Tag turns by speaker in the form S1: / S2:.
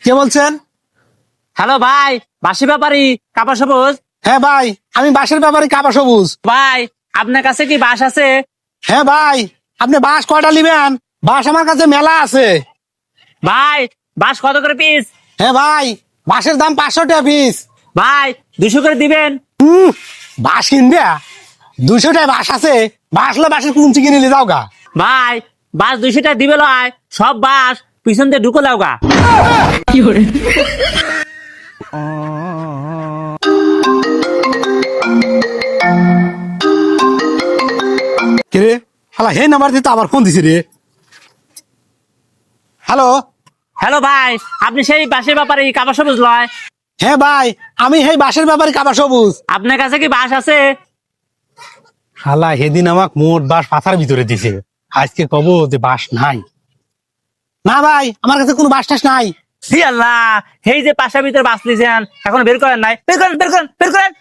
S1: কে বলছেন?
S2: হ্যালো ভাই, বাসি ব্যাপারী কাপড় সবুজ।
S1: হ্যাঁ ভাই, আমি বাঁশের ব্যাপারে কাবা সবুজ।
S2: ভাই, আপনার কাছে কি বাস আছে?
S1: হ্যাঁ ভাই, আপনি বাঁশ কয়টা নিবেন? বাঁশ আমার কাছে মেলা আছে।
S2: ভাই, বাস কত করে পিস?
S1: হ্যাঁ ভাই, বাঁশের দাম 500 টাকা পিস।
S2: ভাই, 200 করে দিবেন।
S1: বাঁশ কিনবে? 200 টাকা বাঁশ আছে? বাঁশলে বাঁশের কুঞ্চি কিনে নিয়ে যাও গা।
S2: ভাই, বাস 200 টাকা দিবে লয়, সব বাস পিছন দিয়ে ঢুকে লাউগা।
S1: কে রে? হালা হে নাম্বার দিতে আবার ফোন দিছি রে। হ্যালো।
S2: হ্যালো ভাই, আপনি সেই বাসের ব্যাপারে কাপড় সবুজ লয়?
S1: হ্যাঁ ভাই, আমি এই বাঁশের ব্যাপারে কাবা সবুজ।
S2: আপনার কাছে কি বাস আছে?
S1: হালা হেদিন আমাক মোট বাঁশ পাথার ভিতরে দিছে, আজকে কব যে বাঁশ নাই। না ভাই, আমার কাছে কোনো বাঁশ টাস নাই।
S2: হি আল্লাহ, এই যে পাশার ভিতরে বাস লিছেন, এখন বের করেন নাই? বের করেন, বের করেন, বের করেন।